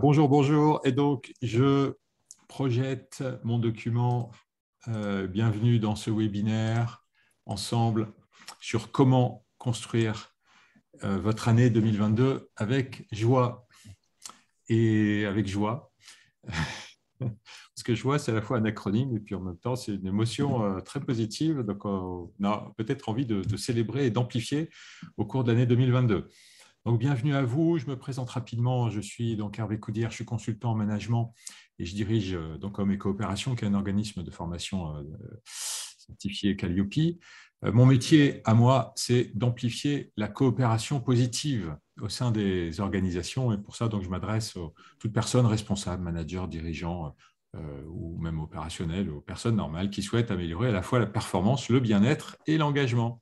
Bonjour, bonjour. Et donc, je projette mon document. Bienvenue dans ce webinaire ensemble sur comment construire votre année 2022 avec joie et avec joie. Parce que joie, c'est à la fois un acronyme et puis en même temps, c'est une émotion très positive. Donc, on a peut-être envie de célébrer et d'amplifier au cours de l'année 2022. Donc, bienvenue à vous. Je me présente rapidement. Je suis donc Hervé Coudière, je suis consultant en management et je dirige donc Hommes et Coopération, qui est un organisme de formation certifié Calliope. Mon métier à moi, c'est d'amplifier la coopération positive au sein des organisations. Et pour ça, donc, je m'adresse à toute personne responsable, manager, dirigeant ou même opérationnel, aux personnes normales qui souhaitent améliorer à la fois la performance, le bien-être et l'engagement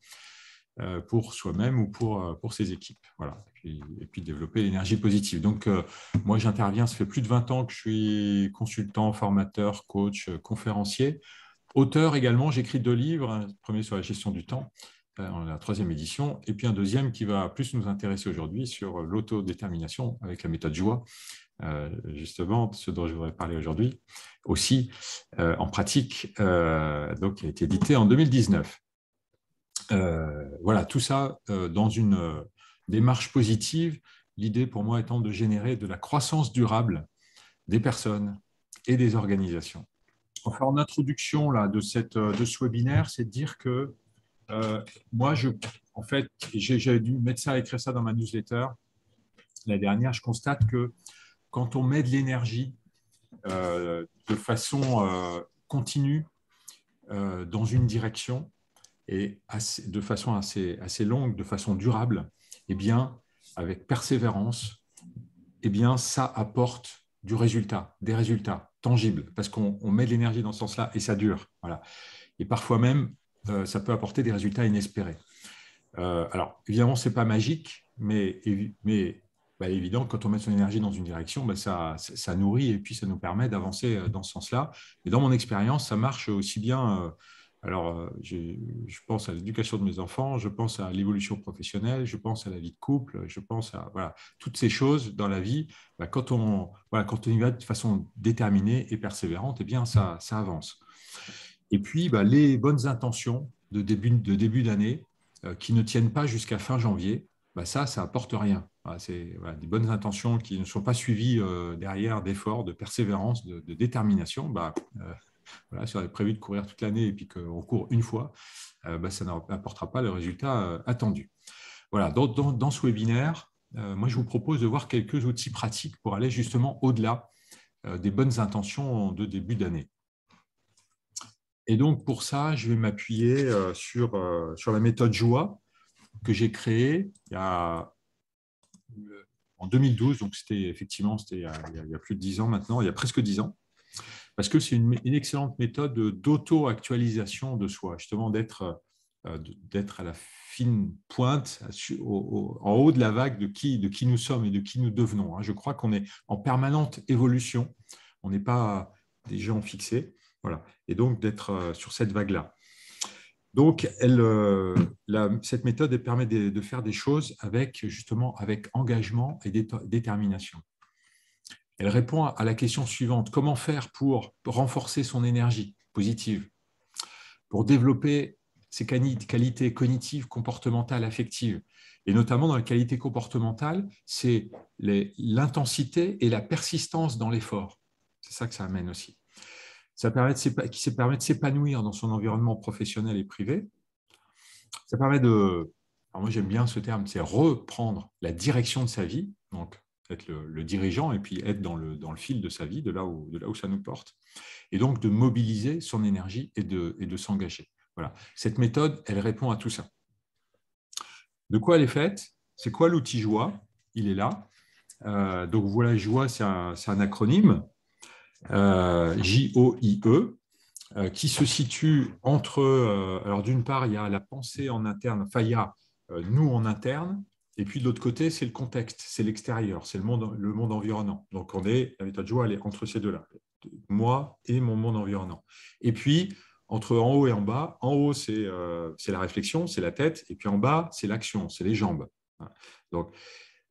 pour soi-même ou pour ses équipes. Voilà. Et puis développer l'énergie positive. Donc, moi, j'interviens, ça fait plus de 20 ans que je suis consultant, formateur, coach, conférencier. Auteur également, j'écris 2 livres, un premier sur la gestion du temps, la 3e édition, et puis un deuxième qui va plus nous intéresser aujourd'hui sur l'autodétermination avec la méthode joie, justement, ce dont je voudrais parler aujourd'hui, aussi en pratique, donc qui a été édité en 2019. Voilà, tout ça dans une démarche positive, l'idée pour moi étant de générer de la croissance durable des personnes et des organisations. Enfin, en introduction là, de ce webinaire, c'est de dire que moi, en fait, j'avais dû mettre ça, écrire ça dans ma newsletter la dernière, je constate que quand on met de l'énergie de façon continue dans une direction, et de façon assez longue, de façon durable, eh bien, avec persévérance, eh bien, ça apporte du résultat, des résultats tangibles, parce qu'on met de l'énergie dans ce sens-là et ça dure. Voilà. Et parfois même, ça peut apporter des résultats inespérés. Alors, évidemment, ce n'est pas magique, mais évidemment, quand on met son énergie dans une direction, ça nourrit et puis ça nous permet d'avancer dans ce sens-là. Et dans mon expérience, ça marche aussi bien. Je pense à l'éducation de mes enfants, je pense à l'évolution professionnelle, je pense à la vie de couple, je pense à toutes ces choses dans la vie. Quand on y va de façon déterminée et persévérante, eh bien, ça avance. Et puis, les bonnes intentions de début d'année qui ne tiennent pas jusqu'à fin janvier, ça apporte rien. C'est des bonnes intentions qui ne sont pas suivies derrière d'efforts, de persévérance, de détermination. Si on avait prévu de courir toute l'année et puis qu'on court une fois, ça n'apportera pas le résultat attendu. Voilà, dans ce webinaire, moi, je vous propose de voir quelques outils pratiques pour aller justement au-delà des bonnes intentions de début d'année. Et donc, pour ça, je vais m'appuyer sur la méthode joie que j'ai créée en 2012. Donc, c'était il y a plus de 10 ans maintenant, il y a presque 10 ans. Parce que c'est une excellente méthode d'auto-actualisation de soi, justement d'être à la fine pointe, en haut de la vague de qui nous sommes et de qui nous devenons. Je crois qu'on est en permanente évolution. On n'est pas des gens fixés. Voilà. Et donc, d'être sur cette vague-là. Donc, cette méthode elle permet de faire des choses avec engagement et détermination. Elle répond à la question suivante: comment faire pour renforcer son énergie positive, pour développer ses qualités cognitives, comportementales, affectives. Et notamment dans la qualité comportementale, c'est l'intensité et la persistance dans l'effort. C'est ça que ça amène aussi. Ça permet de s'épanouir dans son environnement professionnel et privé. Ça permet alors moi j'aime bien ce terme, c'est reprendre la direction de sa vie, donc être le dirigeant et puis être dans le fil de sa vie, de là où ça nous porte, et donc de mobiliser son énergie et de s'engager. Voilà. Cette méthode, elle répond à tout ça. De quoi elle est faite? C'est quoi l'outil joie? Il est là. Donc voilà, joie, c'est un acronyme, J-O-I-E, qui se situe entre, alors d'une part, il y a la pensée en interne, enfin il y a nous en interne, et puis de l'autre côté, c'est le contexte, c'est l'extérieur, c'est le monde environnant. Donc la méthode joie, elle est entre ces deux-là, moi et mon monde environnant. Et puis, entre en haut et en haut, c'est la réflexion, c'est la tête, et puis en bas, c'est l'action, c'est les jambes. Donc,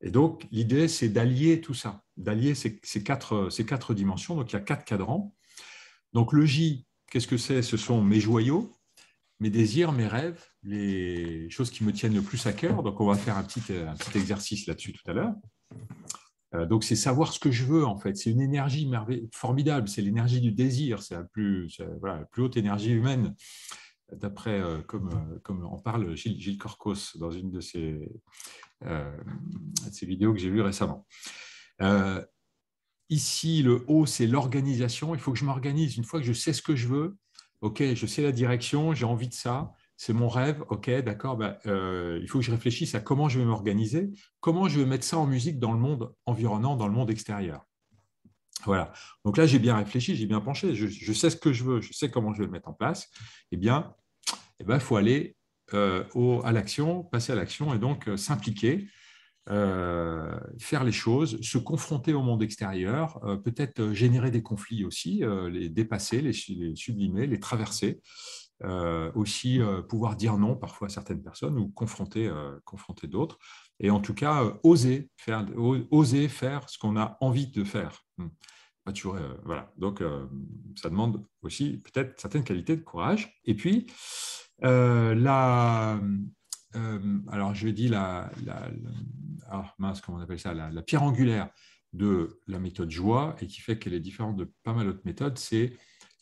Et donc, l'idée, c'est d'allier tout ça, d'allier ces quatre dimensions. Donc, il y a 4 cadrans. Donc, le J, qu'est-ce que c'est? Ce sont mes joyaux, mes désirs, mes rêves, les choses qui me tiennent le plus à cœur. Donc, on va faire un petit exercice là-dessus tout à l'heure. Donc, c'est savoir ce que je veux, en fait. C'est une énergie formidable. C'est l'énergie du désir. C'est voilà, la plus haute énergie humaine, d'après, comme en parle Gilles Corcos dans une de ses vidéos que j'ai vues récemment. Ici, le O, c'est l'organisation. Il faut que je m'organise. Une fois que je sais ce que je veux, OK, je sais la direction, j'ai envie de ça, c'est mon rêve, OK, d'accord, il faut que je réfléchisse à comment je vais m'organiser, comment je vais mettre ça en musique dans le monde environnant, dans le monde extérieur. Voilà. Donc là, j'ai bien réfléchi, j'ai bien penché, je sais ce que je veux, je sais comment je vais le mettre en place. Eh bien, il faut aller à l'action, passer à l'action et donc s'impliquer, faire les choses, se confronter au monde extérieur, peut-être générer des conflits aussi, les dépasser, les sublimer, les traverser, aussi pouvoir dire non parfois à certaines personnes ou confronter d'autres. Et en tout cas, oser faire ce qu'on a envie de faire. Voilà. Donc, ça demande aussi peut-être certaines qualités de courage. Et puis, alors je dis comment on appelle ça, la pierre angulaire de la méthode joie et qui fait qu'elle est différente de pas mal d'autres méthodes,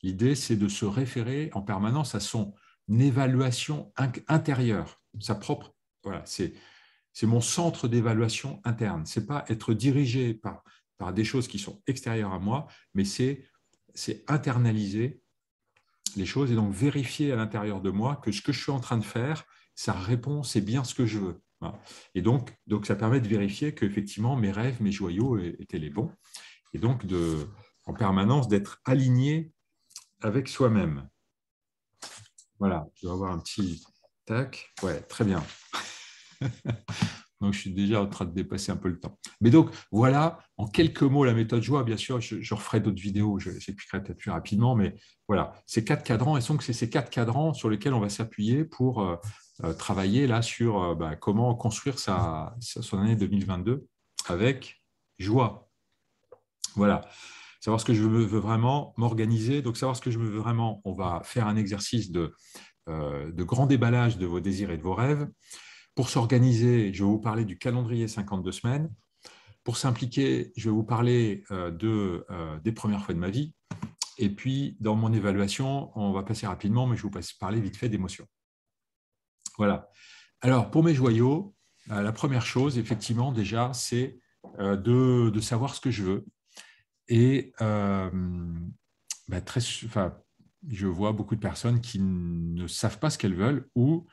l'idée, c'est de se référer en permanence à son évaluation intérieure, sa propre. Voilà, c'est mon centre d'évaluation interne. C'est pas être dirigé par des choses qui sont extérieures à moi, mais c'est internaliser les choses et donc vérifier à l'intérieur de moi que ce que je suis en train de faire, ça répond, c'est bien ce que je veux. Voilà. Et donc, ça permet de vérifier qu'effectivement, mes rêves, mes joyaux étaient les bons. Et donc, en permanence, d'être aligné avec soi-même. Voilà, je vais avoir un petit tac. Ouais, très bien. Donc, je suis déjà en train de dépasser un peu le temps. Mais donc, voilà, en quelques mots, la méthode joie. Bien sûr, je referai d'autres vidéos, j'expliquerai peut-être plus rapidement, mais voilà, ces 4 cadrans, et donc c'est ces 4 cadrans sur lesquels on va s'appuyer pour travailler là sur comment construire son année 2022 avec joie. Voilà, savoir ce que je veux vraiment, m'organiser. Donc, savoir ce que je veux vraiment, on va faire un exercice de grand déballage de vos désirs et de vos rêves. Pour s'organiser, je vais vous parler du calendrier 52 semaines. Pour s'impliquer, je vais vous parler des premières fois de ma vie. Et puis, dans mon évaluation, on va passer rapidement, mais je vais vous parler vite fait d'émotions. Voilà. Alors, pour mes joyaux, la première chose, effectivement, déjà, c'est de savoir ce que je veux. Et je vois beaucoup de personnes qui ne savent pas ce qu'elles veulent ou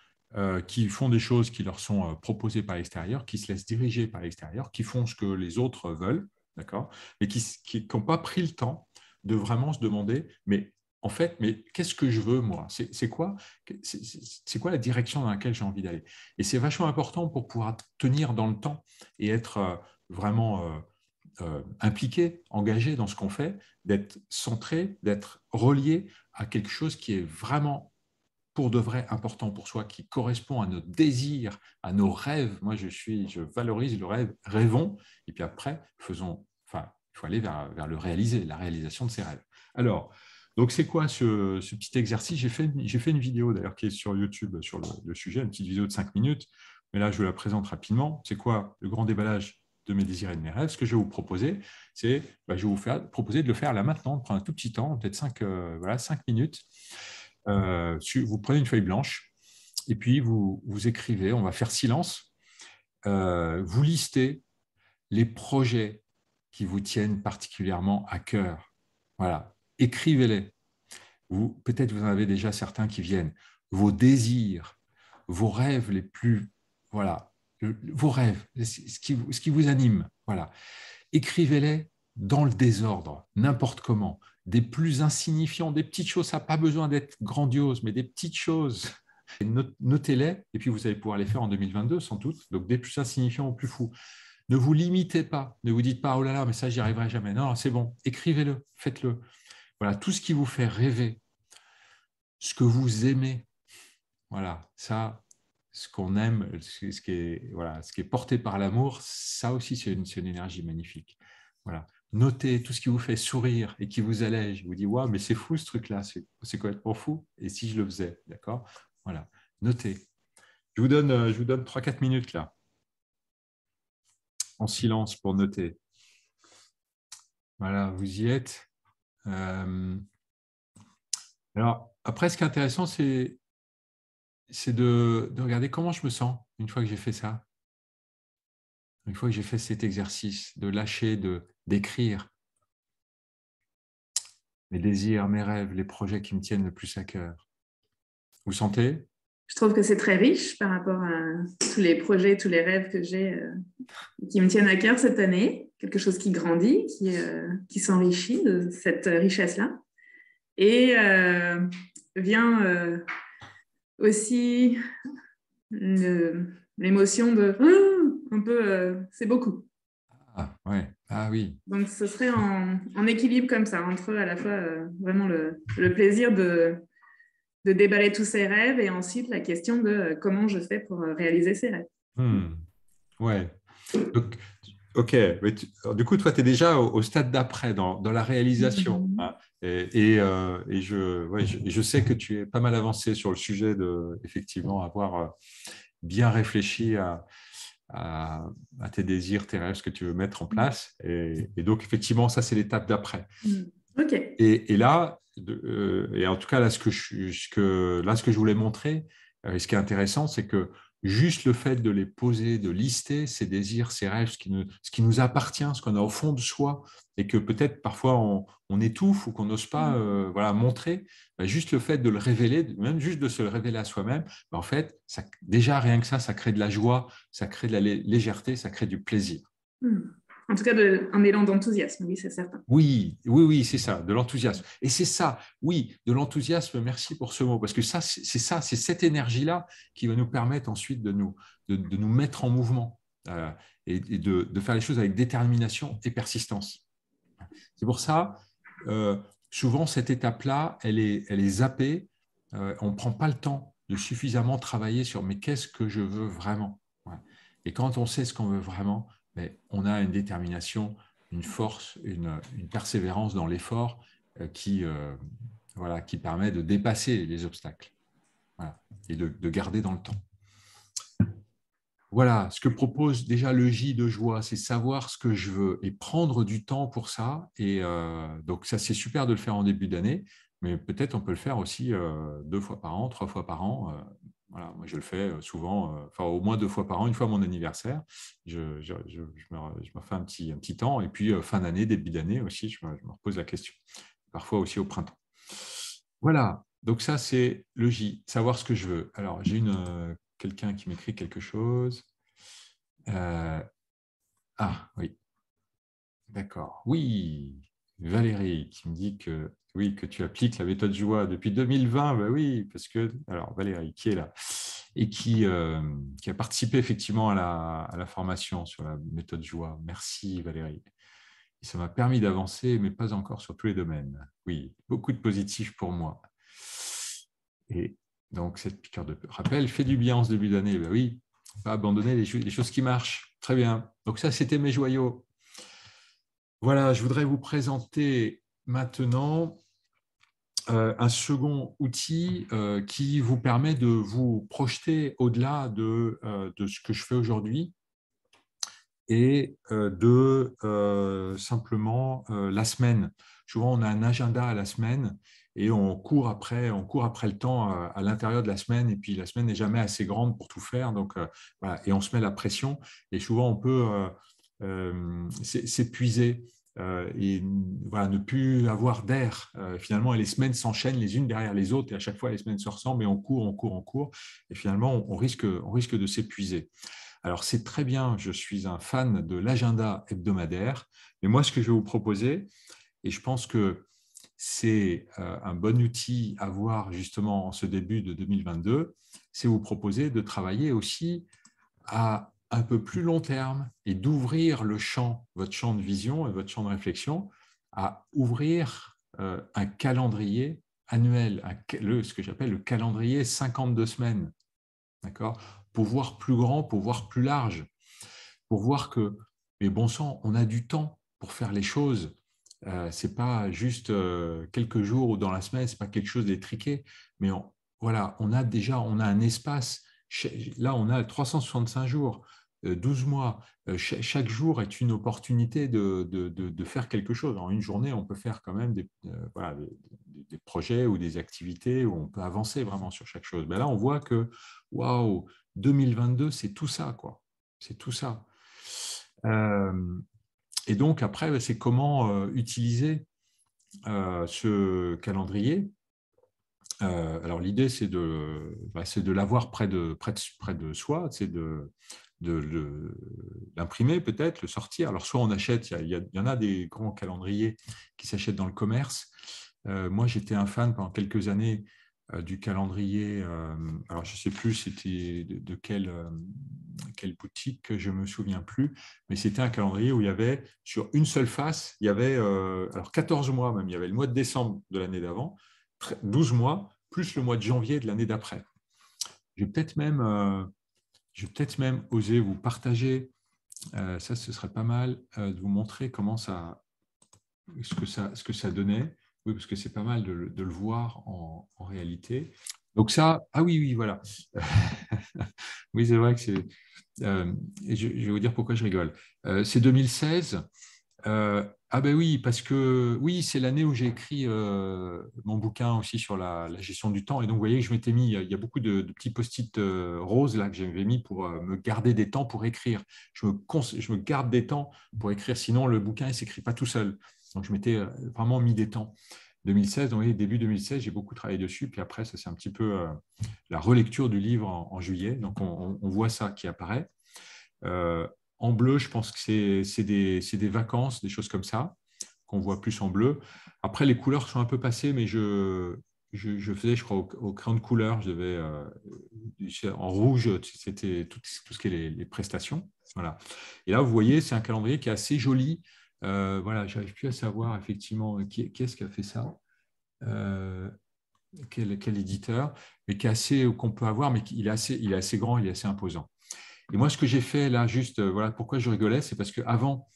qui font des choses qui leur sont proposées par l'extérieur, qui se laissent diriger par l'extérieur, qui font ce que les autres veulent, d'accord, mais qui n'ont pas pris le temps de vraiment se demander, mais en fait, mais qu'est-ce que je veux, moi? C'est quoi la direction dans laquelle j'ai envie d'aller? Et c'est vachement important pour pouvoir tenir dans le temps et être vraiment impliqué, engagé dans ce qu'on fait, d'être centré, d'être relié à quelque chose qui est vraiment pour de vrai important pour soi, qui correspond à nos désirs, à nos rêves. Moi, je valorise le rêve, rêvons, et puis après, il faut aller vers le réaliser, la réalisation de ses rêves. Alors, donc c'est quoi ce petit exercice? J'ai fait une vidéo d'ailleurs qui est sur YouTube sur le sujet, une petite vidéo de 5 minutes, mais là, je vous la présente rapidement. C'est quoi le grand déballage de mes désirs et de mes rêves? Ce que je vais vous proposer, c'est, je vais vous proposer de le faire là maintenant, de prendre un tout petit temps, peut-être 5 minutes. Vous prenez une feuille blanche et puis vous écrivez, on va faire silence, vous listez les projets qui vous tiennent particulièrement à cœur. Voilà, écrivez-les. Peut-être vous en avez déjà certains qui viennent. Vos désirs, vos rêves les plus, voilà, vos rêves, ce qui vous anime, voilà. Écrivez-les dans le désordre, n'importe comment, des plus insignifiants, des petites choses, ça n'a pas besoin d'être grandiose, mais des petites choses. Notez-les, et puis vous allez pouvoir les faire en 2022 sans doute, donc des plus insignifiants aux plus fous. Ne vous limitez pas, ne vous dites pas, oh là là, mais ça, j'y arriverai jamais. Non, c'est bon, écrivez-le, faites-le. Voilà, tout ce qui vous fait rêver, ce que vous aimez, voilà, ça, ce qu'on aime, voilà, ce qui est porté par l'amour, ça aussi, c'est une énergie magnifique. Voilà. Notez tout ce qui vous fait sourire et qui vous allège. Vous dites, waouh, mais c'est fou ce truc-là, c'est complètement fou. Et si je le faisais, d'accord? Voilà. Notez. Je vous donne 3-4 minutes là, en silence pour noter. Voilà, vous y êtes. Alors, après, ce qui est intéressant, c'est de regarder comment je me sens une fois que j'ai fait ça, une fois que j'ai fait cet exercice, de lâcher, d'écrire mes désirs, mes rêves, les projets qui me tiennent le plus à cœur. Vous sentez? Je trouve que c'est très riche par rapport à tous les projets, tous les rêves que j'ai qui me tiennent à cœur cette année. Quelque chose qui grandit, qui s'enrichit de cette richesse-là. Et vient aussi l'émotion de un peu, c'est beaucoup. Ah, ouais. Ah oui. Donc, ce serait en équilibre comme ça, entre à la fois vraiment le plaisir de déballer tous ces rêves et ensuite la question de comment je fais pour réaliser ces rêves. Hmm. Ouais. Donc, ok. Alors, du coup, toi, tu es déjà au stade d'après, dans la réalisation, hein. Et je sais que tu es pas mal avancé sur le sujet de, effectivement, avoir bien réfléchi à, à tes désirs, tes rêves, ce que tu veux mettre en place. Et donc, effectivement, ça, c'est l'étape d'après. Ok. Et là, et en tout cas, là, ce que je voulais montrer, et ce qui est intéressant, c'est que juste le fait de les poser, de lister ses désirs, ses rêves, ce qui nous appartient, ce qu'on a au fond de soi, et que peut-être parfois on étouffe ou qu'on n'ose pas voilà, montrer, bah, juste le fait de le révéler, même juste de se le révéler à soi-même, bah, en fait, ça, déjà rien que ça crée de la joie, ça crée de la légèreté, ça crée du plaisir. En tout cas, un élan d'enthousiasme, oui, c'est certain. Oui, oui, oui, c'est ça, de l'enthousiasme. Et c'est ça, oui, de l'enthousiasme, merci pour ce mot, parce que ça, c'est cette énergie-là qui va nous permettre ensuite de nous mettre en mouvement et de faire les choses avec détermination et persistance. C'est pour ça, souvent, cette étape-là, elle est zappée, on ne prend pas le temps de suffisamment travailler sur mais qu'est-ce que je veux vraiment. Ouais. Et quand on sait ce qu'on veut vraiment, mais on a une détermination, une force, une persévérance dans l'effort voilà, qui permet de dépasser les obstacles voilà, et de garder dans le temps. Voilà, ce que propose déjà le J de joie, c'est savoir ce que je veux et prendre du temps pour ça. Et donc, ça, c'est super de le faire en début d'année, mais peut-être on peut le faire aussi 2 fois par an, 3 fois par an. Voilà, moi, je le fais souvent, enfin, au moins 2 fois par an, une fois à mon anniversaire. Je me fais un petit temps. Et puis, fin d'année, début d'année aussi, je me repose la question. Parfois aussi au printemps. Voilà, donc ça, c'est le J, savoir ce que je veux. Alors, j'ai quelqu'un qui m'écrit quelque chose. Euh, ah, oui, d'accord. Oui, Valérie qui me dit que oui, que tu appliques la méthode joie depuis 2020. Ben oui, parce que, alors Valérie qui est là et qui a participé effectivement à la formation sur la méthode joie. Merci Valérie. Et ça m'a permis d'avancer, mais pas encore sur tous les domaines. Oui, beaucoup de positifs pour moi. Et donc, cette piqûre de rappel fait du bien en ce début d'année. Ben oui, pas abandonner les choses qui marchent. Très bien. Donc ça, c'était mes joyaux. Voilà, je voudrais vous présenter maintenant un second outil qui vous permet de vous projeter au-delà de ce que je fais aujourd'hui et de simplement la semaine. Souvent, on a un agenda à la semaine et on court après le temps à l'intérieur de la semaine. Et puis, la semaine n'est jamais assez grande pour tout faire. Donc, voilà, et on se met la pression. Et souvent, on peut s'épuiser et voilà, ne plus avoir d'air. Finalement, et les semaines s'enchaînent les unes derrière les autres. Et à chaque fois, les semaines se ressemblent et on court, on court, on court. Et finalement, on risque de s'épuiser. Alors, c'est très bien, je suis un fan de l'agenda hebdomadaire, mais moi, ce que je vais vous proposer, et je pense que c'est un bon outil à voir justement en ce début de 2022, c'est vous proposer de travailler aussi à un peu plus long terme et d'ouvrir votre champ de vision et votre champ de réflexion, à ouvrir un calendrier annuel, ce que j'appelle le calendrier 52 semaines. d'accord? Pour voir plus grand, pour voir plus large, pour voir que, mais bon sang, on a du temps pour faire les choses. C'est pas juste quelques jours ou dans la semaine, c'est pas quelque chose d'étriqué, mais voilà, on a un espace. Là, on a 365 jours, 12 mois. Chaque jour est une opportunité de faire quelque chose. En une journée, on peut faire quand même voilà, des projets ou des activités où on peut avancer vraiment sur chaque chose. Ben là, on voit que, waouh, 2022, c'est tout ça, quoi. C'est tout ça. Euh, et donc, après, c'est comment utiliser ce calendrier. Alors, l'idée, c'est de l'avoir près de soi, c'est l'imprimer peut-être, le sortir. Alors, soit on achète, il y en a des grands calendriers qui s'achètent dans le commerce. Moi, j'étais un fan pendant quelques années du calendrier. Alors, je ne sais plus c'était de quelle boutique, je ne me souviens plus, mais c'était un calendrier où il y avait sur une seule face, il y avait alors 14 mois même, il y avait le mois de décembre de l'année d'avant, 12 mois, plus le mois de janvier de l'année d'après. Je vais peut-être même, oser vous partager, ça ce serait pas mal, de vous montrer ce que ça donnait. Oui, parce que c'est pas mal de le voir en réalité. Donc ça, ah oui, oui, voilà. Oui, c'est vrai que c'est... et je vais vous dire pourquoi je rigole. C'est 2016. Ah ben oui, parce que oui, c'est l'année où j'ai écrit mon bouquin aussi sur la gestion du temps. Et donc, vous voyez que je m'étais mis, il y a beaucoup de petits post-it roses là que j'avais mis pour me garder des temps pour écrire. Je me garde des temps pour écrire, sinon le bouquin ne s'écrit pas tout seul. Donc, je m'étais vraiment mis des temps. 2016, donc oui, début 2016, j'ai beaucoup travaillé dessus. Puis après, ça c'est un petit peu la relecture du livre en juillet. Donc, on voit ça qui apparaît. Euh, En bleu, je pense que c'est des vacances, des choses comme ça, qu'on voit plus en bleu. Après, les couleurs sont un peu passées, mais je faisais, je crois, au crayon de couleur. En rouge, c'était tout ce qui est les prestations. Voilà. Et là, vous voyez, c'est un calendrier qui est assez joli. Voilà, j'arrive plus à savoir effectivement qui est-ce qui a fait ça. Euh, quel éditeur, mais qui est assez, qu'on peut avoir, mais il est assez grand, il est assez imposant. Et moi, ce que j'ai fait là, juste, voilà, pourquoi je rigolais, c'est parce qu'avant,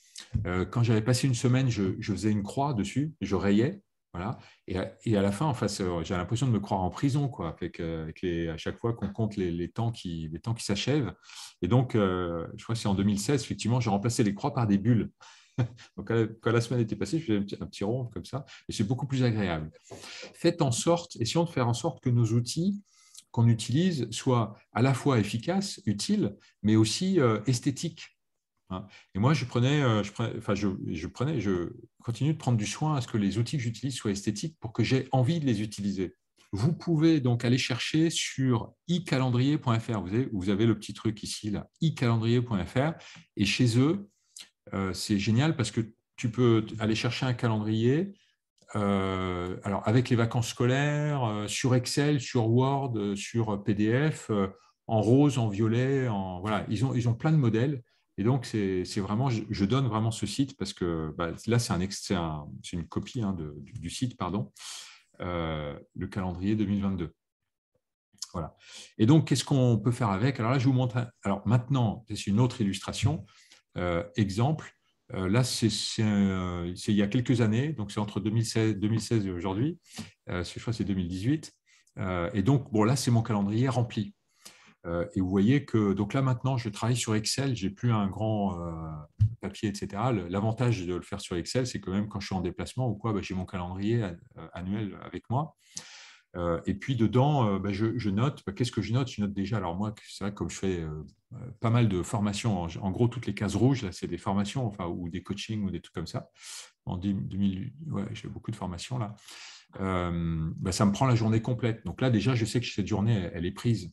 quand j'avais passé une semaine, je faisais une croix dessus, je rayais, voilà, et à la fin, en face, j'ai l'impression de me croire en prison, quoi, à chaque fois qu'on compte les temps les temps qui s'achèvent. Et donc, je crois que c'est en 2016, effectivement, j'ai remplacé les croix par des bulles. Donc, quand la semaine était passée, je faisais un petit rond comme ça, et c'est beaucoup plus agréable. Faites en sorte, essayons de faire en sorte que nos outils qu'on utilise soient à la fois efficaces, utiles, mais aussi esthétiques. Hein. Et moi, je continue de prendre du soin à ce que les outils que j'utilise soient esthétiques pour que j'ai envie de les utiliser. Vous pouvez donc aller chercher sur icalendrier.fr. Vous avez le petit truc ici, là, icalendrier.fr. Et chez eux, c'est génial parce que tu peux aller chercher un calendrier alors avec les vacances scolaires, sur Excel, sur Word, sur PDF, en rose, en violet, voilà, ils ont plein de modèles. Et donc, c'est vraiment, je donne vraiment ce site parce que bah, là, c'est une copie hein, du site, pardon, le calendrier 2022. Voilà. Et donc, qu'est-ce qu'on peut faire avec? Alors là, je vous montre. Alors maintenant, c'est une autre illustration. Exemple. Là, c'est il y a quelques années, donc c'est entre 2016 et aujourd'hui. Je crois que c'est 2018. Et donc, bon, là, c'est mon calendrier rempli. Et vous voyez que donc là maintenant, je travaille sur Excel. J'ai plus un grand papier, etc. L'avantage de le faire sur Excel, c'est que même quand je suis en déplacement ou quoi, bah, j'ai mon calendrier annuel avec moi. Et puis dedans, bah, je note. Bah, qu'est-ce que je note? Je note déjà. Alors moi, c'est vrai que comme je fais pas mal de formations, en gros toutes les cases rouges, là, c'est des formations, enfin, ou des coachings ou des trucs comme ça. En 2000, ouais, j'ai beaucoup de formations là. Bah, ça me prend la journée complète. Donc là, déjà, je sais que cette journée, elle est prise.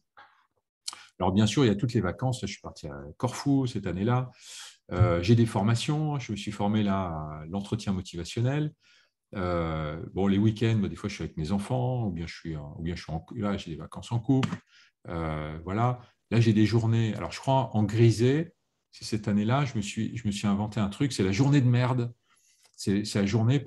Alors bien sûr, il y a toutes les vacances. Là, je suis parti à Corfou cette année-là. J'ai des formations. Je me suis formé là à l'entretien motivationnel. Bon, les week-ends, bah, des fois, je suis avec mes enfants, ou bien là, j'ai des vacances en couple. Voilà. Là, j'ai des journées. Alors, je crois en grisé, c'est cette année-là, je me suis inventé un truc, c'est la journée de merde. C'est la journée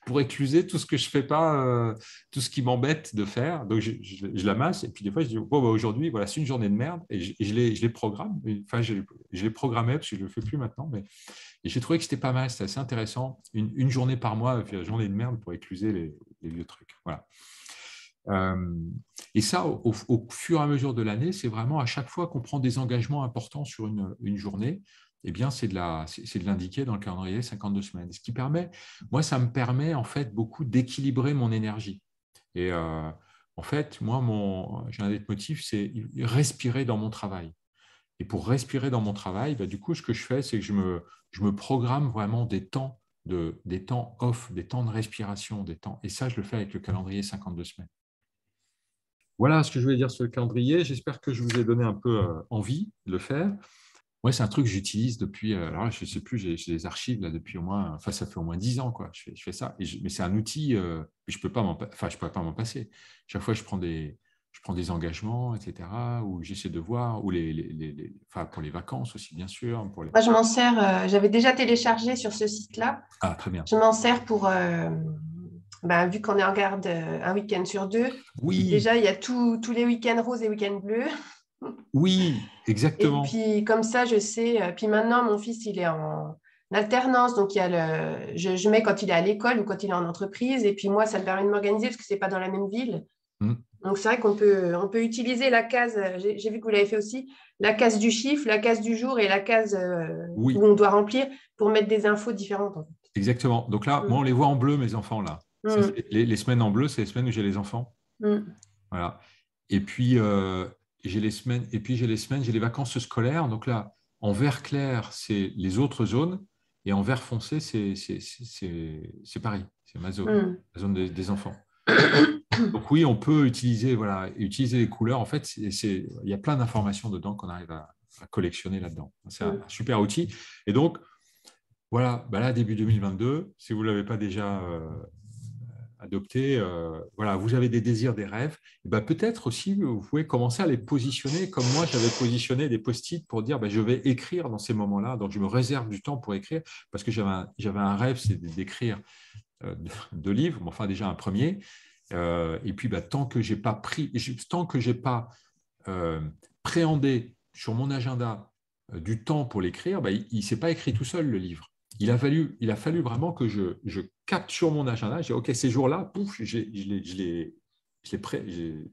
pour écluser tout ce que je ne fais pas, tout ce qui m'embête de faire. Donc, je la masse. Et puis, des fois, je dis, bon, bah, aujourd'hui, voilà, c'est une journée de merde. Et je les programme. Enfin, je les programmais parce que je ne le fais plus maintenant. Mais et j'ai trouvé que c'était pas mal. C'était assez intéressant. Une journée par mois, puis une journée de merde pour écluser les vieux trucs. Voilà. Et ça, au fur et à mesure de l'année, c'est vraiment à chaque fois qu'on prend des engagements importants sur une journée, eh bien, c'est de l'indiquer dans le calendrier 52 semaines. Ce qui permet, moi, ça me permet en fait beaucoup d'équilibrer mon énergie. Et en fait, moi, j'ai un des motifs, c'est respirer dans mon travail. Et pour respirer dans mon travail, bah, du coup, ce que je fais, c'est que je me programme vraiment des temps off, des temps de respiration, des temps. Et ça, je le fais avec le calendrier 52 semaines. Voilà ce que je voulais dire sur le calendrier. J'espère que je vous ai donné un peu envie de le faire. Moi, c'est un truc que j'utilise depuis, alors je ne sais plus, j'ai des archives là depuis au moins, enfin, ça fait au moins 10 ans, quoi. Je fais ça. Mais c'est un outil, je peux pas je pourrais pas m'en passer. Chaque fois, je prends des engagements, etc., ou j'essaie de voir, ou enfin, pour les vacances aussi, bien sûr. Moi, je m'en sers, j'avais déjà téléchargé sur ce site-là. Ah, très bien. Je m'en sers pour, vu qu'on est en garde un week-end sur 2. Oui. Déjà, il y a tous les week-ends roses et week-ends bleus. Oui, exactement. Et puis, comme ça, je sais. Puis maintenant, mon fils, il est en alternance. Donc, je mets quand il est à l'école ou quand il est en entreprise. Et puis, moi, ça me permet de m'organiser parce que ce n'est pas dans la même ville. Donc, c'est vrai qu'on peut utiliser la case, j'ai vu que vous l'avez fait aussi, la case du chiffre, la case du jour et la case où on doit remplir pour mettre des infos différentes. En fait. Exactement. Donc là, moi, on les voit en bleu, mes enfants, là. Les semaines en bleu, c'est les semaines où j'ai les enfants. Voilà. Et puis, j'ai les semaines, j'ai les vacances scolaires. Donc là, en vert clair, c'est les autres zones. Et en vert foncé, c'est Paris. C'est ma zone, la zone des enfants. Donc oui, on peut utiliser les couleurs. En fait, il y a plein d'informations dedans qu'on arrive à collectionner là-dedans. C'est un super outil. Et donc, voilà, là, début 2022, si vous ne l'avez pas déjà adopté, voilà, vous avez des désirs, des rêves, et peut-être aussi, vous pouvez commencer à les positionner comme moi, j'avais positionné des post-it pour dire, je vais écrire dans ces moments-là, donc je me réserve du temps pour écrire, parce que j'avais un rêve, c'est d'écrire 2 livres, enfin déjà un premier, et puis tant que je n'ai pas préhendé sur mon agenda du temps pour l'écrire, il ne s'est pas écrit tout seul, le livre. Il a fallu vraiment que je capte sur mon agenda. J'ai dit, OK, ces jours-là, pouf, je les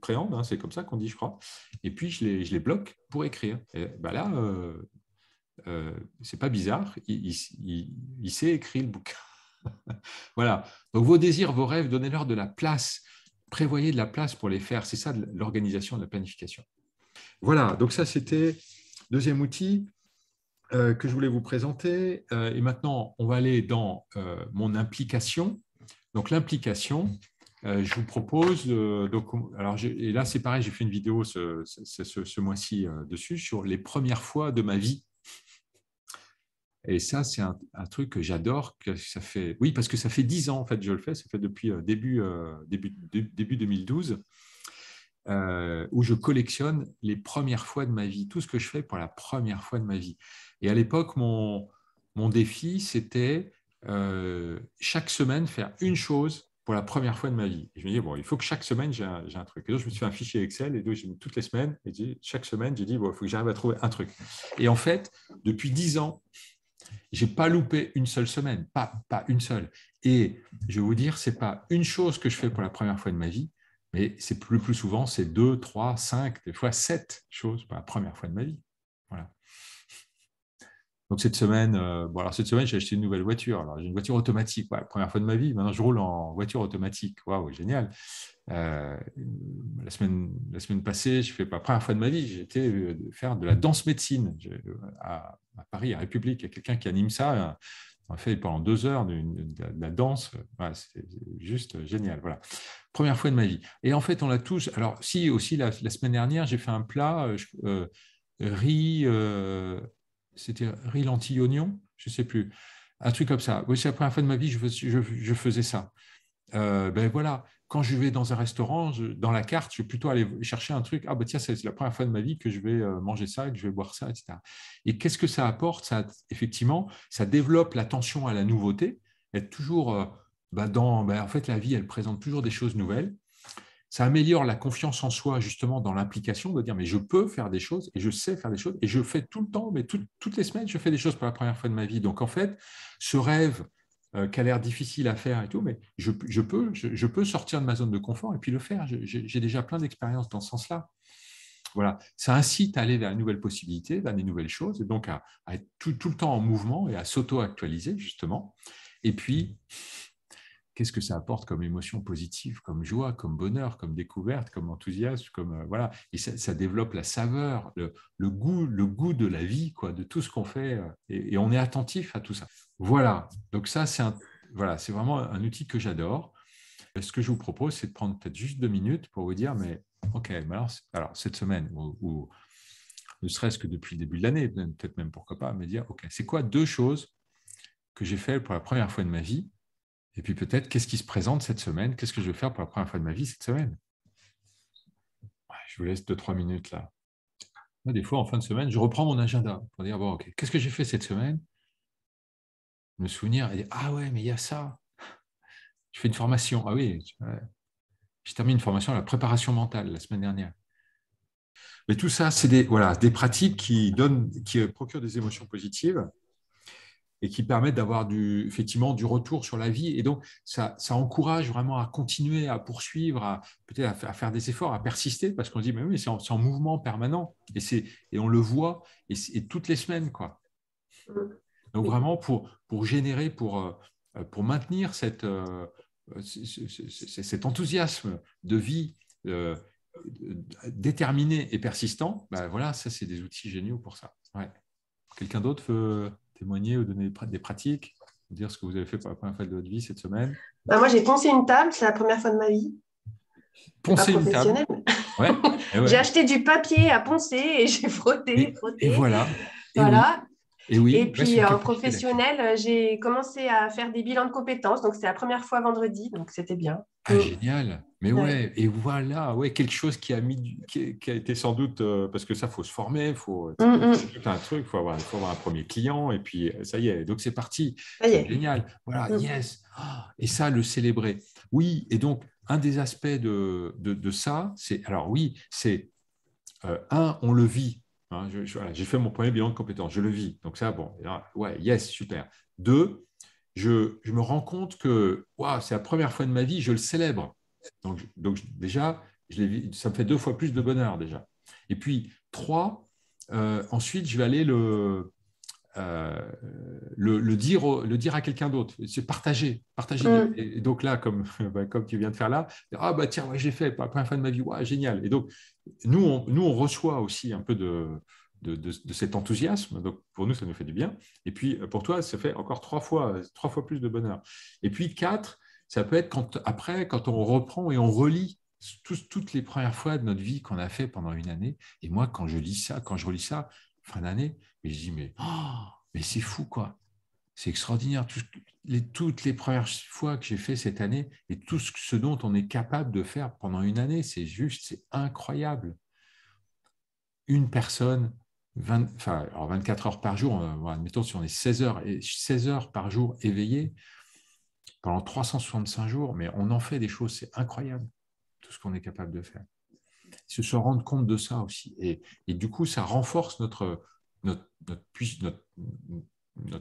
préhende, hein, c'est comme ça qu'on dit, je crois. Et puis, je les bloque pour écrire. Et là, c'est pas bizarre, il s'est écrit le bouquin. Voilà. Donc, vos désirs, vos rêves, donnez-leur de la place. Prévoyez de la place pour les faire. C'est ça l'organisation, de la planification. Voilà. Donc, ça, c'était le 2e outil que je voulais vous présenter. Et maintenant, on va aller dans mon implication. Donc, l'implication, je vous propose… et là, c'est pareil, j'ai fait une vidéo ce mois-ci dessus sur les premières fois de ma vie. Et ça, c'est un truc que j'adore. Oui, parce que ça fait 10 ans, en fait, je le fais. Ça fait depuis début 2012. Où je collectionne les premières fois de ma vie, tout ce que je fais pour la première fois de ma vie. Et à l'époque, mon défi, c'était chaque semaine faire une chose pour la première fois de ma vie. Et je me dis, il faut que chaque semaine, j'ai un truc. Et donc, je me suis fait un fichier Excel, et donc, toutes les semaines, et chaque semaine, j'ai dit, il faut que j'arrive à trouver un truc. Et en fait, depuis 10 ans, je n'ai pas loupé une seule semaine, pas une seule. Et je vais vous dire, ce n'est pas une chose que je fais pour la première fois de ma vie, mais c'est le plus souvent, c'est 2, 3, 5, des fois 7 choses pour la première fois de ma vie. Voilà. Donc cette semaine, j'ai acheté une nouvelle voiture. Alors, j'ai une voiture automatique, la première fois de ma vie. Maintenant, je roule en voiture automatique. Waouh, génial. La semaine passée, je fais pas la première fois de ma vie, j'ai été faire de la danse médecine à Paris, à République. Il y a quelqu'un qui anime ça. On a fait pendant 2 heures de la danse. Voilà, c'est juste génial. Voilà. Première fois de ma vie. Et en fait, on l'a tous. Alors, si aussi la semaine dernière, j'ai fait un plat riz. C'était riz lentilles oignon, je ne sais plus. Un truc comme ça. Oui, c'est la première fois de ma vie que je faisais ça. Voilà, quand je vais dans un restaurant, dans la carte, je vais plutôt aller chercher un truc. Ah, tiens, c'est la première fois de ma vie que je vais manger ça, que je vais boire ça, etc. Et qu'est-ce que ça apporte? Effectivement, ça développe l'attention à la nouveauté, être toujours En fait, la vie, elle présente toujours des choses nouvelles. Ça améliore la confiance en soi, justement, dans l'implication, de dire, mais je peux faire des choses et je sais faire des choses et je fais tout le temps, mais toutes les semaines, je fais des choses pour la première fois de ma vie. Donc, en fait, ce rêve qui a l'air difficile à faire et tout, mais je peux sortir de ma zone de confort et puis le faire. J'ai déjà plein d'expériences dans ce sens-là. Voilà, ça incite à aller vers une nouvelle possibilité, vers des nouvelles choses, et donc à être tout le temps en mouvement et à s'auto-actualiser, justement. Et puis, qu'est-ce que ça apporte comme émotion positive, comme joie, comme bonheur, comme découverte, comme enthousiasme, voilà. Et ça développe la saveur, le goût de la vie, quoi, de tout ce qu'on fait, et on est attentif à tout ça. Voilà, donc ça, c'est vraiment un outil que j'adore. Ce que je vous propose, c'est de prendre peut-être juste 2 minutes pour vous dire, mais OK, alors cette semaine, ou ne serait-ce que depuis le début de l'année, peut-être même pourquoi pas, me dire, OK, c'est quoi 2 choses que j'ai fait pour la première fois de ma vie? Et puis peut-être, qu'est-ce qui se présente cette semaine? Qu'est-ce que je vais faire pour la première fois de ma vie cette semaine? Je vous laisse 2-3 minutes là. Moi, des fois, en fin de semaine, je reprends mon agenda pour dire, bon, OK, qu'est-ce que j'ai fait cette semaine? Me souvenir et dire, ah ouais, mais il y a ça. Je fais une formation. Ah oui, j'ai terminé une formation à la préparation mentale la semaine dernière. Mais tout ça, c'est des pratiques qui procurent des émotions positives et qui permettent d'avoir effectivement du retour sur la vie. Et donc, ça encourage vraiment à continuer, à poursuivre, peut-être à faire des efforts, à persister, parce qu'on se dit, mais oui, c'est en mouvement permanent. Et on le voit, et toutes les semaines, quoi. Donc, vraiment, pour générer, pour maintenir cet enthousiasme de vie déterminé et persistant, voilà, ça, c'est des outils géniaux pour ça. Ouais. Quelqu'un d'autre veut témoigner ou donner des pratiques, dire ce que vous avez fait pour la première fois de votre vie cette semaine? Moi, j'ai poncé une table, c'est la première fois de ma vie. Poncer une table. Ouais. Ouais. J'ai acheté du papier à poncer et j'ai frotté. Et voilà. Voilà. Et puis en professionnel, j'ai commencé à faire des bilans de compétences. Donc, c'est la première fois vendredi, donc c'était bien. Ah, génial. Mais ouais, et voilà, ouais, quelque chose qui a été sans doute, parce que ça, il faut se former, il faut tout un truc, il faut avoir un premier client, et puis ça y est, donc c'est parti. C'est génial. Voilà, yes. Et ça, le célébrer. Oui, et donc, un des aspects de ça, c'est, alors oui, c'est, on le vit. Hein, j'ai fait mon premier bilan de compétences, je le vis. Donc ça, bon, ouais, yes, super. 2, je me rends compte que c'est la première fois de ma vie, je le célèbre. Donc déjà, ça me fait 2 fois plus de bonheur déjà. Et puis 3, ensuite, je vais aller le dire à quelqu'un d'autre, c'est partager. Et donc là, comme tu viens de faire là, tiens, j'ai fait pour la première fois de ma vie, génial. Et donc, nous, on reçoit aussi un peu de cet enthousiasme. Donc, pour nous, ça nous fait du bien. Et puis, pour toi, ça fait encore 3 fois plus de bonheur. Et puis, 4, ça peut être quand on reprend et on relit toutes les premières fois de notre vie qu'on a fait pendant une année. Et moi, quand je relis ça, fin d'année, et je dis, mais c'est fou, quoi. C'est extraordinaire. Toutes les premières fois que j'ai fait cette année et tout ce dont on est capable de faire pendant une année, c'est incroyable. Une personne, 24 heures par jour, admettons si on est 16 heures par jour éveillé, pendant 365 jours, mais on en fait des choses, c'est incroyable, tout ce qu'on est capable de faire. Se rendre compte de ça aussi. Et du coup, ça renforce notre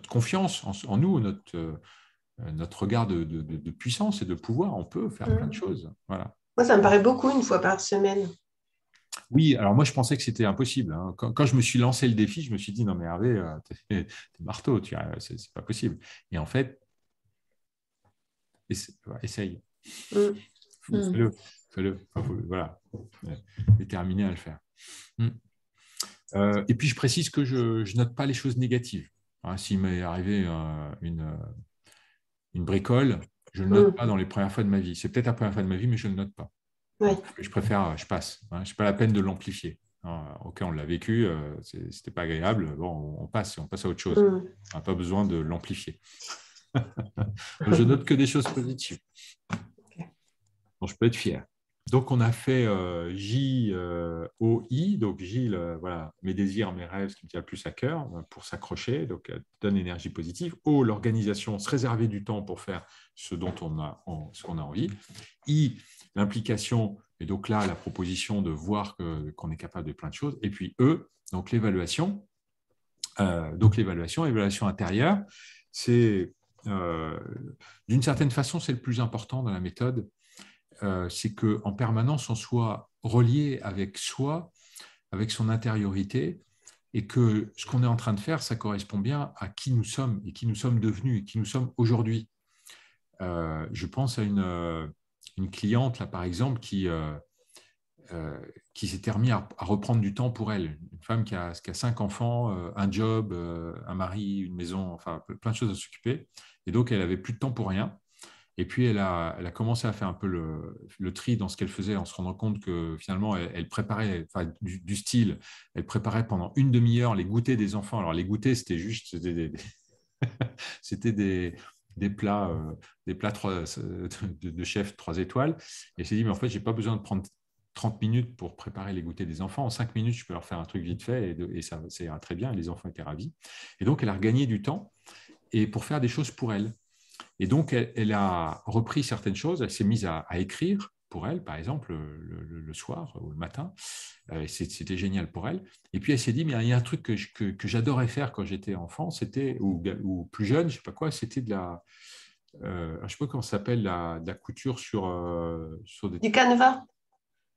confiance en nous, notre regard de puissance et de pouvoir. On peut faire plein de choses. Voilà. Moi, ça me paraît beaucoup, une fois par semaine. Oui, alors moi, je pensais que c'était impossible. Hein. Quand je me suis lancé le défi, je me suis dit, non mais Hervé, t'es marteau, c'est pas possible. Et en fait, essaye. Fais-le. Voilà. Déterminé à le faire. Et puis, je précise que je note pas les choses négatives. Hein, s'il m'est arrivé une bricole, je ne le note pas dans les premières fois de ma vie. C'est peut-être la première fois de ma vie, mais je ne le note pas. Oui. Je préfère, je passe. Hein, je n'ai pas la peine de l'amplifier. OK, on l'a vécu, c'était pas agréable. Bon, on passe à autre chose. On n'a pas besoin de l'amplifier. Je note que des choses positives. Okay. Bon, je peux être fier. Donc, on a fait J-O-I, donc J, voilà, mes désirs, mes rêves, ce qui me tient le plus à cœur, pour s'accrocher, donc donne énergie positive. O, l'organisation, se réserver du temps pour faire ce dont ce qu'on a envie. I, l'implication, et donc là, la proposition de voir qu'on est capable de plein de choses. Et puis E, donc l'évaluation. L'évaluation intérieure, c'est d'une certaine façon, c'est le plus important dans la méthode. C'est qu'en permanence, on soit relié avec soi, avec son intériorité, et que ce qu'on est en train de faire, ça correspond bien à qui nous sommes et qui nous sommes devenus et qui nous sommes aujourd'hui. Je pense à une cliente, là, par exemple, qui s'était remis à reprendre du temps pour elle. Une femme qui a 5 enfants, un job, un mari, une maison, enfin plein de choses à s'occuper. Et donc, elle n'avait plus de temps pour rien. Et puis, elle a commencé à faire un peu le tri dans ce qu'elle faisait en se rendant compte que finalement, elle préparait, enfin, du style, elle préparait pendant une demi-heure les goûters des enfants. Alors, les goûters, c'était des plats, de chef 3 étoiles. Et elle s'est dit, mais en fait, je n'ai pas besoin de prendre 30 minutes pour préparer les goûters des enfants. En 5 minutes, je peux leur faire un truc vite fait et ça, c'est très bien. Les enfants étaient ravis. Et donc, elle a regagné du temps et pour faire des choses pour elle. Et donc, elle a repris certaines choses. Elle s'est mise à écrire pour elle, par exemple, le soir ou le matin. C'était génial pour elle. Et puis, elle s'est dit, mais il y a un truc que j'adorais faire quand j'étais enfant, ou plus jeune, je ne sais pas quoi, c'était de la... je ne sais pas comment ça s'appelle, de la couture sur des... Du canevas.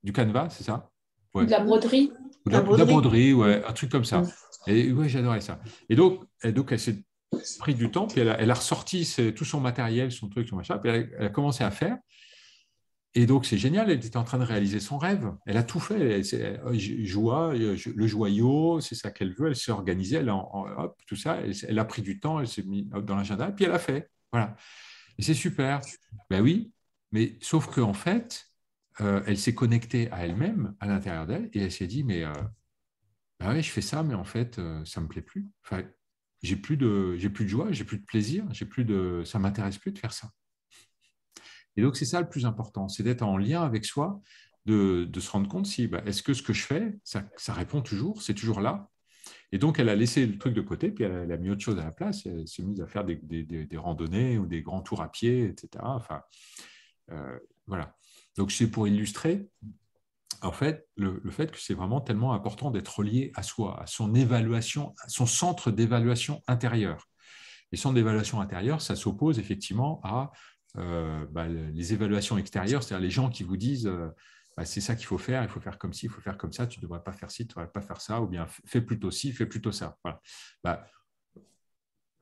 Du canevas, c'est ça? Ouais. De la broderie. De la broderie, ouais, un truc comme ça. Et ouais, j'adorais ça. Et donc elle s'est pris du temps, puis elle a ressorti tout son matériel, son truc, son machin, puis elle a commencé à faire. Et donc, c'est génial, elle était en train de réaliser son rêve. Elle a tout fait. Le joyau, c'est ça qu'elle veut. Elle s'est organisée, hop, tout ça. Elle a pris du temps, elle s'est mise dans l'agenda, puis elle a fait. Voilà. Et c'est super. Ben oui, mais sauf qu'en fait, elle s'est connectée à elle-même, à l'intérieur d'elle, et elle s'est dit, mais ben ouais, je fais ça, mais en fait, ça ne me plaît plus. Enfin, j'ai plus de joie, j'ai plus de plaisir, ça ne m'intéresse plus de faire ça. Et donc, c'est ça le plus important, c'est d'être en lien avec soi, de se rendre compte si, est-ce que ce que je fais, ça répond toujours, c'est toujours là. Et donc, elle a laissé le truc de côté, puis elle a mis autre chose à la place. Elle s'est mise à faire des randonnées ou des grands tours à pied, etc. Enfin, voilà. Donc, c'est pour illustrer, en fait, le fait que c'est vraiment tellement important d'être relié à soi, à son évaluation, à son centre d'évaluation intérieure. Et centre d'évaluation intérieure, ça s'oppose effectivement à les évaluations extérieures, c'est-à-dire les gens qui vous disent c'est ça qu'il faut faire, il faut faire comme ci, il faut faire comme ça, tu ne devrais pas faire ci, tu ne devrais pas faire ça, ou bien fais plutôt ci, fais plutôt ça. Voilà.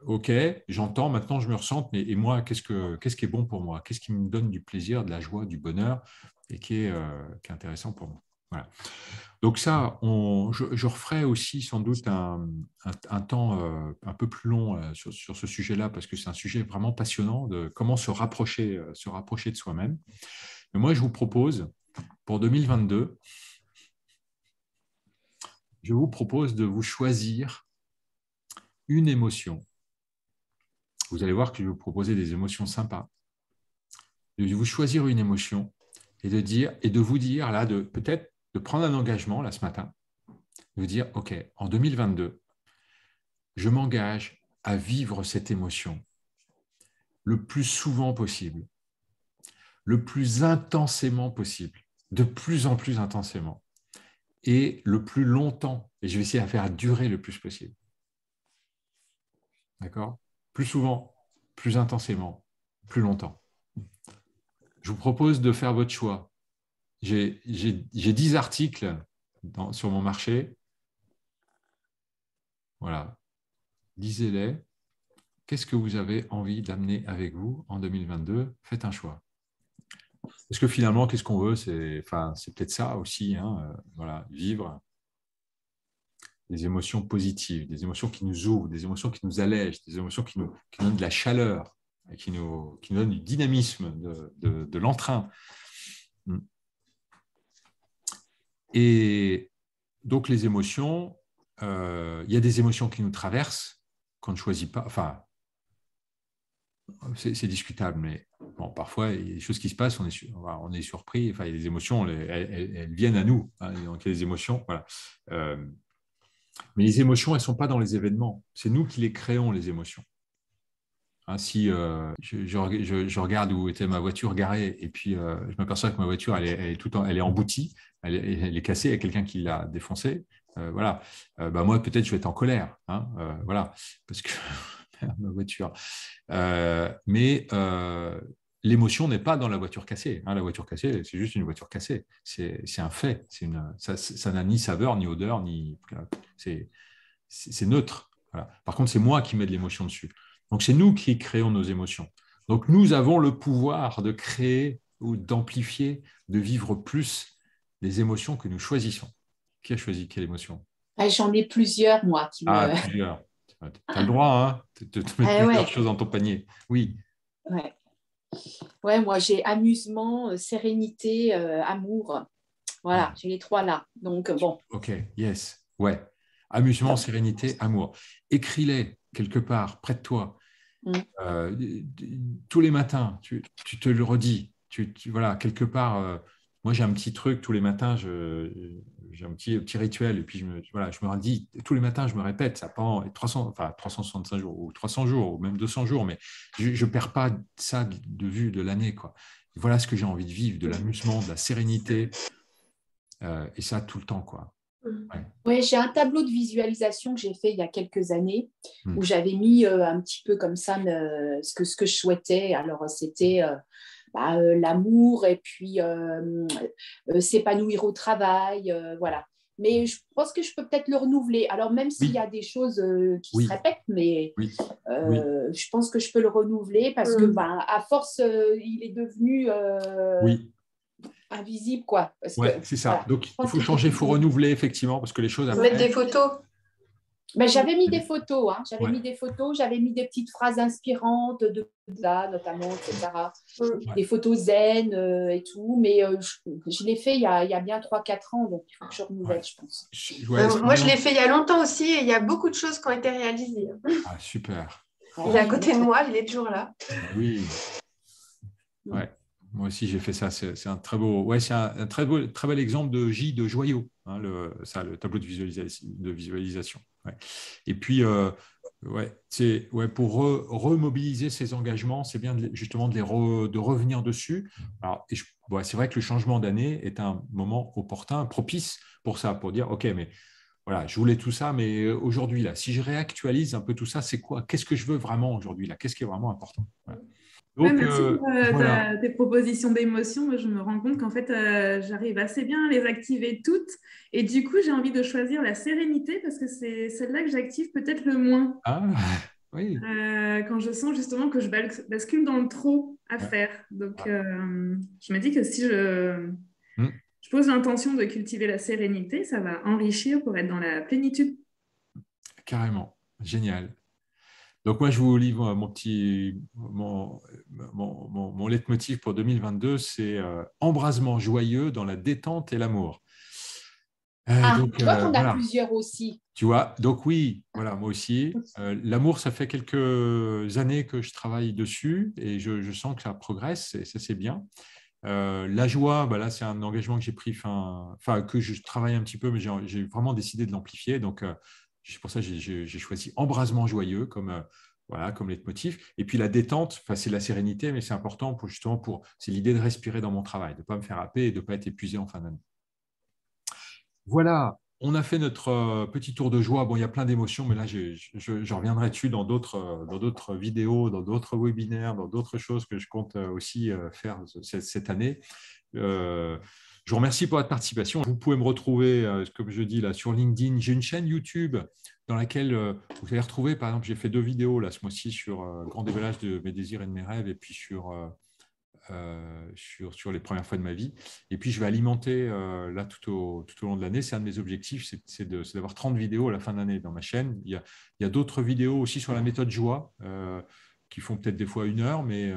Ok, j'entends, maintenant je me ressens, mais et moi, qu'est-ce qui est bon pour moi? Qu'est-ce qui me donne du plaisir, de la joie, du bonheur, et qui est intéressant pour moi? Voilà. Donc ça, je referai aussi sans doute un temps un peu plus long sur ce sujet-là, parce que c'est un sujet vraiment passionnant de comment se rapprocher de soi-même. Mais moi, je vous propose, pour 2022, je vous propose de vous choisir une émotion. Vous allez voir que je vais vous proposer des émotions sympas. De vous choisir une émotion et de vous dire, là, peut-être de prendre un engagement, là, ce matin, de vous dire, OK, en 2022, je m'engage à vivre cette émotion le plus souvent possible, le plus intensément possible, de plus en plus intensément, et le plus longtemps. Et je vais essayer de faire durer le plus possible. D'accord? Plus souvent, plus intensément, plus longtemps. Je vous propose de faire votre choix. J'ai 10 articles sur mon marché. Voilà. Lisez-les. Qu'est-ce que vous avez envie d'amener avec vous en 2022? Faites un choix. Parce que finalement, qu'est-ce qu'on veut? C'est peut-être ça aussi, voilà, vivre des émotions positives, des émotions qui nous ouvrent, des émotions qui nous allègent, des émotions qui nous donnent de la chaleur, et qui nous donnent du dynamisme, de l'entrain. Et donc, les émotions, il y a des émotions qui nous traversent, qu'on ne choisit pas, enfin, c'est discutable, mais bon, parfois, il y a des choses qui se passent, on est surpris. Enfin, il y a des émotions, elles viennent à nous. Hein, donc, il y a des émotions. Voilà. Mais les émotions, elles ne sont pas dans les événements. C'est nous qui les créons, les émotions. Hein, si je regarde où était ma voiture garée et puis je m'aperçois que ma voiture, elle est emboutie, elle est cassée, il y a quelqu'un qui l'a défoncée. Voilà. Bah, moi, peut-être, je vais être en colère. Hein, voilà. Parce que ma voiture. Mais l'émotion n'est pas dans la voiture cassée. Hein. La voiture cassée, c'est juste une voiture cassée. C'est un fait. Ça n'a ni saveur, ni odeur, c'est neutre. Voilà. Par contre, c'est moi qui mets de l'émotion dessus. Donc, c'est nous qui créons nos émotions. Donc, nous avons le pouvoir de créer ou d'amplifier, de vivre plus les émotions que nous choisissons. Qui a choisi quelle émotion? J'en ai plusieurs, moi, qui me... plusieurs. Tu as le droit de te mettre plusieurs choses dans ton panier. Oui. Ouais, moi, j'ai amusement, sérénité, amour. Voilà, j'ai les 3 là. Donc, bon. OK, yes. Ouais. Amusement, sérénité, amour. Écris-les quelque part, près de toi. Tous les matins, tu te le redis. Voilà, quelque part, moi j'ai un petit truc tous les matins, j'ai un petit rituel, et puis je me redis, tous les matins, je me répète, ça prend 365 jours, ou 300 jours, ou même 200 jours, mais je ne perds pas ça de vue de l'année, quoi. Voilà ce que j'ai envie de vivre, de l'amusement, de la sérénité, et ça tout le temps, quoi. Ouais, j'ai un tableau de visualisation que j'ai fait il y a quelques années où j'avais mis un petit peu comme ça ce que je souhaitais. Alors, c'était l'amour et puis s'épanouir au travail. Voilà. Mais je pense que je peux peut-être le renouveler. Alors, même s'il y a des choses qui se répètent, mais je pense que je peux le renouveler parce que, à force, il est devenu... invisible, quoi. C'est ça. Voilà. Donc, il faut changer, il faut renouveler, effectivement, parce que les choses... Mettre des photos. Ben, j'avais mis des photos, hein. J'avais mis des petites phrases inspirantes de Bouddha, notamment, etc. Des photos zen et tout, mais je l'ai fait il y a bien 3-4 ans, donc il faut que je renouvelle, je pense. Moi, je l'ai fait il y a longtemps aussi, et il y a beaucoup de choses qui ont été réalisées. Ah, super. Il est à côté de moi, il est toujours là. Oui. Ouais. Moi aussi, j'ai fait ça. C'est un très beau, c'est un très bel exemple de de joyau, hein, le tableau de visualisation. Ouais. Et puis, pour remobiliser ces engagements, c'est bien justement de revenir dessus. Alors, c'est vrai que le changement d'année est un moment opportun, propice pour ça, pour dire, OK, mais voilà, je voulais tout ça, mais aujourd'hui, là, si je réactualise un peu tout ça, c'est quoi? Qu'est-ce que je veux vraiment aujourd'hui, là? Qu'est-ce qui est vraiment important? Voilà. Donc, merci pour tes propositions d'émotions. Je me rends compte qu'en fait, j'arrive assez bien à les activer toutes. Et du coup, j'ai envie de choisir la sérénité parce que c'est celle-là que j'active peut-être le moins. Ah, oui. Quand je sens justement que je bascule dans le trop à faire. Donc, je me dis que si je pose l'intention de cultiver la sérénité, ça va enrichir pour être dans la plénitude. Carrément. Génial. Donc, moi, je vous livre mon leitmotiv pour 2022, c'est embrasement joyeux dans la détente et l'amour. Tu vois qu'on a plusieurs aussi. Tu vois, donc oui, voilà, moi aussi. L'amour, ça fait quelques années que je travaille dessus et je sens que ça progresse et ça, c'est bien. La joie, là, c'est un engagement que j'ai pris, que je travaille un petit peu, mais j'ai vraiment décidé de l'amplifier. Donc, c'est pour ça que j'ai choisi embrasement joyeux comme leitmotiv. Et puis la détente, c'est la sérénité, mais c'est important c'est l'idée de respirer dans mon travail, de ne pas me faire happer et de ne pas être épuisé en fin d'année. Voilà, on a fait notre petit tour de joie. Bon, il y a plein d'émotions, mais là, je reviendrai dessus dans d'autres vidéos, dans d'autres webinaires, dans d'autres choses que je compte aussi faire cette année. Je vous remercie pour votre participation. Vous pouvez me retrouver, comme je dis, là, sur LinkedIn. J'ai une chaîne YouTube dans laquelle vous allez retrouver, par exemple, j'ai fait 2 vidéos là, ce mois-ci sur le grand dévoilage de mes désirs et de mes rêves, et puis sur les premières fois de ma vie. Et puis, je vais alimenter là tout au long de l'année. C'est un de mes objectifs, c'est d'avoir 30 vidéos à la fin de l'année dans ma chaîne. Il y a d'autres vidéos aussi sur la méthode joie qui font peut-être des fois 1 heure, mais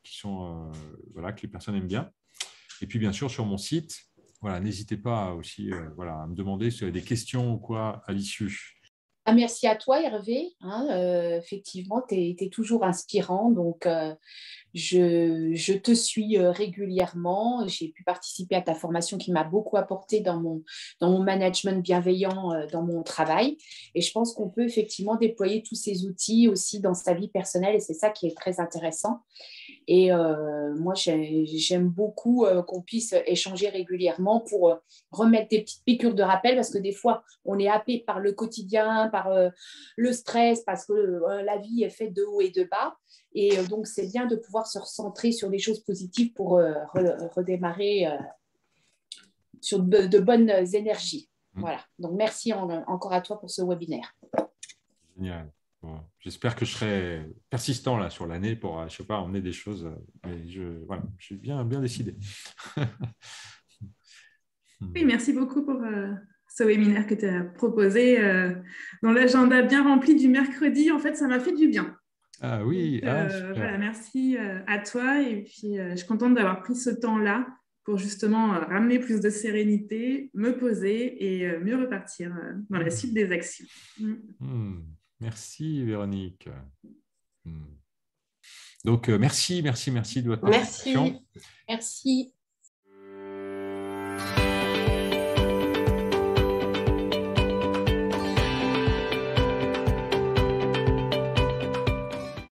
qui sont que les personnes aiment bien. Et puis, bien sûr, sur mon site, n'hésitez pas aussi à me demander si vous avez des questions ou quoi à l'issue. Merci à toi, Hervé. Effectivement, tu es toujours inspirant. Donc, je te suis régulièrement. J'ai pu participer à ta formation qui m'a beaucoup apporté dans mon management bienveillant dans mon travail. Et je pense qu'on peut effectivement déployer tous ces outils aussi dans sa vie personnelle. Et c'est ça qui est très intéressant. Et moi, j'aime beaucoup qu'on puisse échanger régulièrement pour remettre des petites piqûres de rappel parce que des fois, on est happé par le quotidien, par le stress, parce que la vie est faite de hauts et de bas. Et donc, c'est bien de pouvoir se recentrer sur des choses positives pour redémarrer sur de bonnes énergies. Voilà. Donc, merci encore à toi pour ce webinaire. Génial. Bon, j'espère que je serai persistant là, sur l'année pour, je sais pas, emmener des choses. Mais je suis bien décidé. Oui, merci beaucoup pour ce webinaire que tu as proposé. Dans l'agenda bien rempli du mercredi, en fait, ça m'a fait du bien. Ah oui, donc, voilà, merci à toi. Et puis, je suis contente d'avoir pris ce temps-là pour justement ramener plus de sérénité, me poser et mieux repartir dans la suite des actions. Merci, Véronique. Donc, merci de votre participation. Merci.